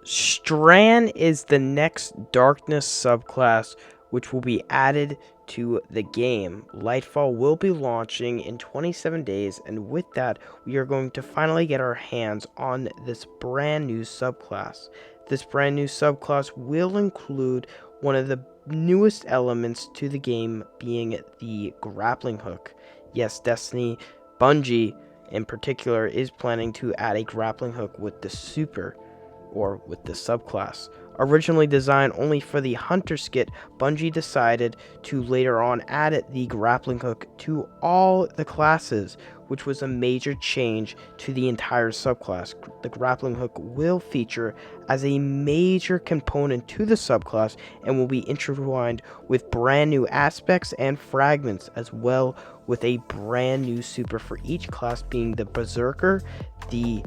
Strand is the next darkness subclass which will be added to the game. Lightfall will be launching in 27 days, and with that, we are going to finally get our hands on this brand new subclass. This brand new subclass will include one of the newest elements to the game being the grappling hook. Yes, Bungie in particular is planning to add a grappling hook with the super, or with the subclass. Originally designed only for the Hunter skit, Bungie decided to later on add the grappling hook to all the classes, which was a major change to the entire subclass. The grappling hook will feature as a major component to the subclass and will be intertwined with brand new aspects and fragments, as well with a brand new super for each class, being the Berserker, the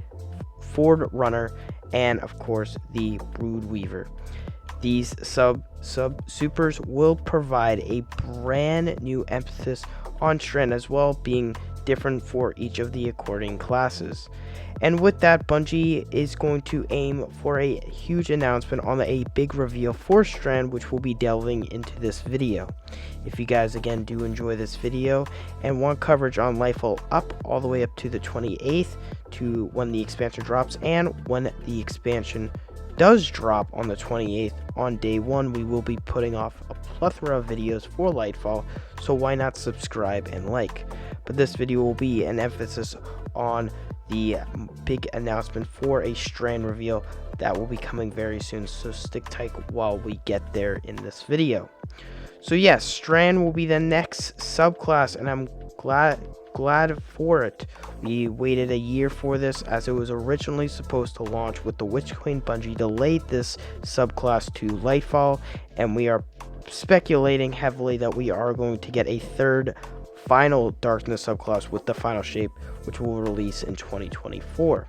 Ford Runner, and of course the Brood Weaver. These supers will provide a brand new emphasis on Strand as well, being different for each of the according classes. And with that, Bungie is going to aim for a huge announcement on a big reveal for Strand, which we'll be delving into this video. If you guys again do enjoy this video and want coverage on Lightfall up all the way up to the 28th to when the expansion drops, and when the expansion does drop on the 28th on day one, we will be putting off a plethora of videos for Lightfall, so why not subscribe and like. But this video will be an emphasis on the big announcement for a Strand reveal that will be coming very soon, so stick tight while we get there in this video. So yes, Strand will be the next subclass, and I'm glad for it. We waited a year for this, as it was originally supposed to launch with the Witch Queen. Bungie delayed this subclass to Lightfall, and we are speculating heavily that we are going to get a third final darkness subclass with the final shape, which will release in 2024.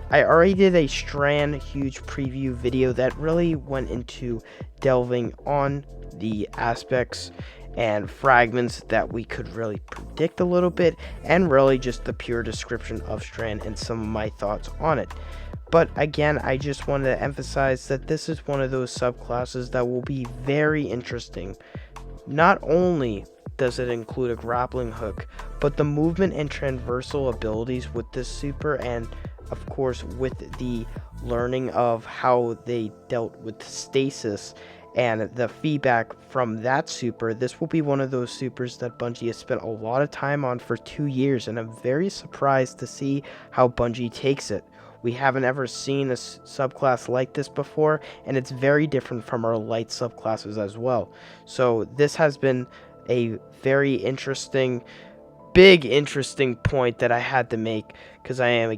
I already did a Strand huge preview video that really went into delving on the aspects and fragments that we could really predict a little bit, and really just the pure description of Strand and some of my thoughts on it. But again, I just wanted to emphasize that this is one of those subclasses that will be very interesting. Not only does it include a grappling hook, but the movement and transversal abilities with this super, and of course with the learning of how they dealt with stasis and the feedback from that super, this will be one of those supers that Bungie has spent a lot of time on for 2 years, and I'm very surprised to see how Bungie takes it. We haven't ever seen a subclass like this before, and it's very different from our light subclasses as well. So this has been a very interesting point that I had to make, because I am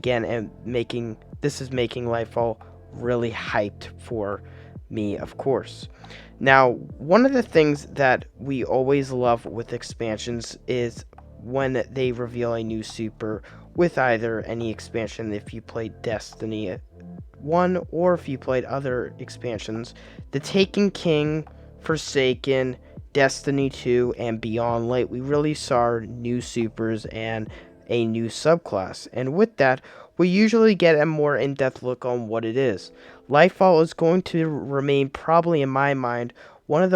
making Lightfall really hyped for me, of course. Now, one of the things that we always love with expansions is when they reveal a new super with either any expansion. If you played Destiny 1 or if you played other expansions, the Taken King, Forsaken, Destiny 2, and Beyond Light, we really saw new supers and a new subclass, and with that, we usually get a more in-depth look on what it is. Lightfall is going to remain, probably in my mind, one of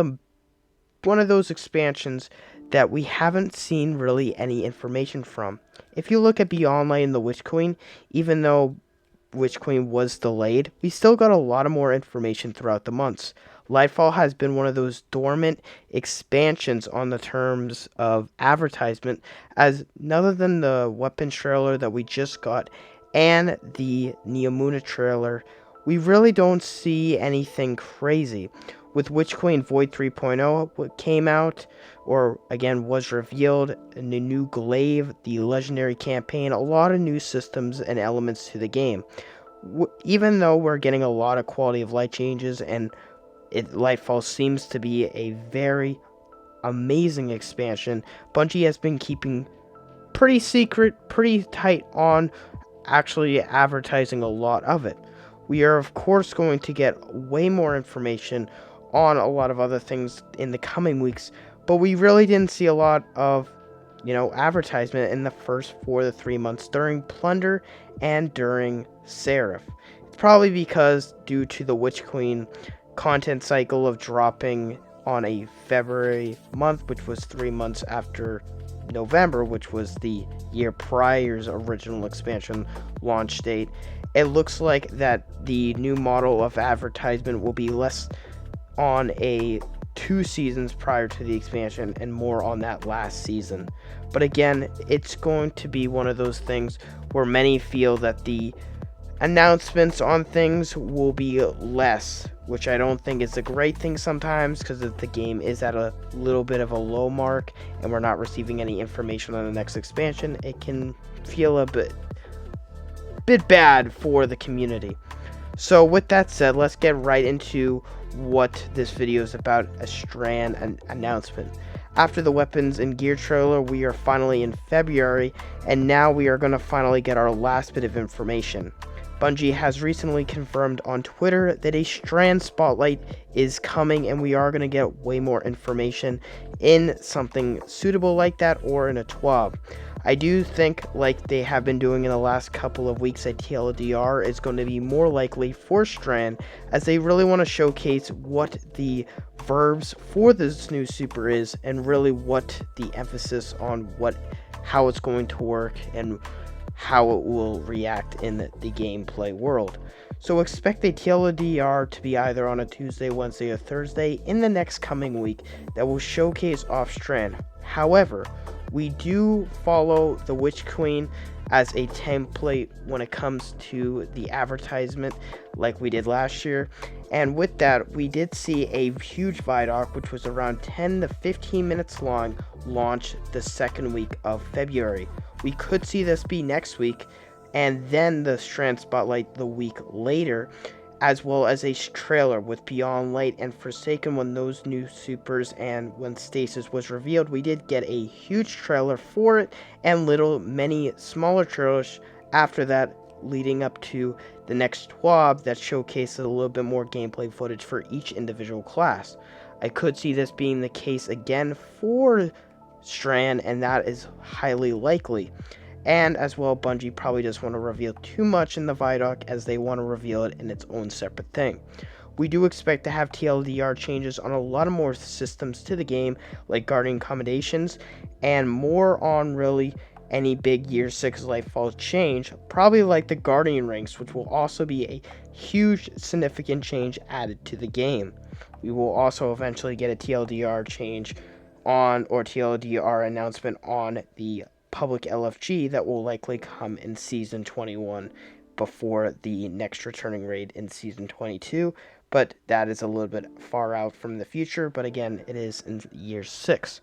those expansions that we haven't seen really any information from. If you look at Beyond Light and the Witch Queen, even though Witch Queen was delayed, we still got a lot of more information throughout the months. Lightfall has been one of those dormant expansions on the terms of advertisement, as other than the weapons trailer that we just got and the Neomuna trailer, we really don't see anything crazy. With Witch Queen, Void 3.0 came out, or again was revealed, the new glaive, the legendary campaign, a lot of new systems and elements to the game. Even though we're getting a lot of quality of life changes, and Lightfall seems to be a very amazing expansion, Bungie has been keeping pretty secret, pretty tight on actually advertising a lot of it. We are of course going to get way more information on a lot of other things in the coming weeks, but we really didn't see a lot of advertisement in the first 4 to 3 months during Plunder and during Seraph. It's probably because due to the Witch Queen content cycle of dropping on a February month, which was 3 months after November, which was the year prior's original expansion launch date. It looks like that the new model of advertisement will be less on a 2 seasons prior to the expansion and more on that last season. But again, it's going to be one of those things where many feel that the announcements on things will be less, which I don't think is a great thing sometimes, because if the game is at a little bit of a low mark and we're not receiving any information on the next expansion, it can feel a bit bad for the community. So with that said, let's get right into what this video is about, a Strand announcement. After the weapons and gear trailer, we are finally in February, and now we are going to finally get our last bit of information. Bungie has recently confirmed on Twitter that a Strand Spotlight is coming, and we are going to get way more information in something suitable like that, or in a TWAB. I do think, like they have been doing in the last couple of weeks, that TLDR is going to be more likely for Strand, as they really want to showcase what the verbs for this new super is, and really what the emphasis on how it's going to work and how it will react in the gameplay world. So expect a TLDR to be either on a Tuesday, Wednesday, or Thursday in the next coming week that will showcase off Strand. However, we do follow the Witch Queen as a template when it comes to the advertisement, like we did last year. And with that, we did see a huge Vidoc, which was around 10 to 15 minutes long, launch the second week of February. We could see this be next week, and then the Strand Spotlight the week later, as well as a trailer with Beyond Light and Forsaken when those new supers and when Stasis was revealed. We did get a huge trailer for it, and many smaller trailers after that, leading up to the next TWAB that showcases a little bit more gameplay footage for each individual class. I could see this being the case again for Strand, and that is highly likely. And as well, Bungie probably doesn't want to reveal too much in the Vidoc, as they want to reveal it in its own separate thing. We do expect to have TLDR changes on a lot of more systems to the game, like Guardian accommodations, and more on really any big Year 6 Lightfall change, probably like the Guardian ranks, which will also be a huge significant change added to the game. We will also eventually get a TLDR change on, or TLDR announcement on, the public LFG that will likely come in Season 21 before the next returning raid in Season 22, but that is a little bit far out from the future, but again, it is in Year 6.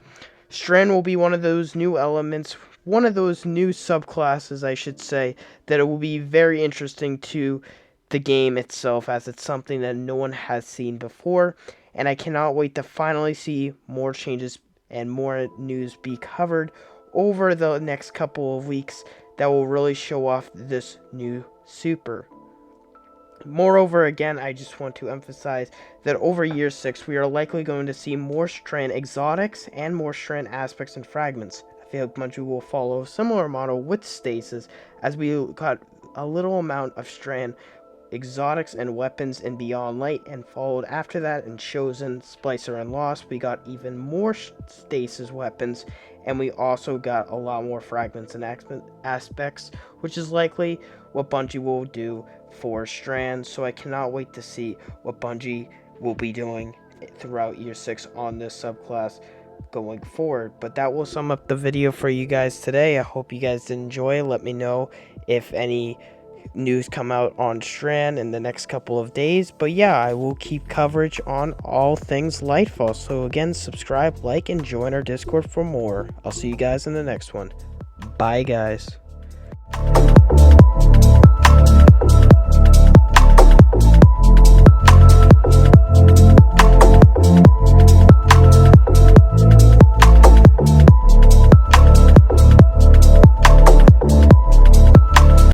Strand will be one of those new elements, one of those new subclasses, I should say, that it will be very interesting to the game itself, as it's something that no one has seen before, and I cannot wait to finally see more changes and more news be covered over the next couple of weeks that will really show off this new super. Moreover, again, I just want to emphasize that over Year 6, we are likely going to see more Strand exotics and more Strand aspects and fragments. I feel like Bungie will follow a similar model with Stasis, as we got a little amount of Strand exotics and weapons in Beyond Light, and followed after that in Chosen, Splicer, and Lost. We got even more Stasis weapons, and we also got a lot more fragments and aspects, which is likely what Bungie will do for Strand. So I cannot wait to see what Bungie will be doing throughout Year 6 on this subclass going forward. But that will sum up the video for you guys today. I hope you guys did enjoy. Let me know if any news come out on Strand in the next couple of days. But yeah, I will keep coverage on all things Lightfall. So again, subscribe, like, and join our Discord for more. I'll see you guys in the next one. Bye, guys.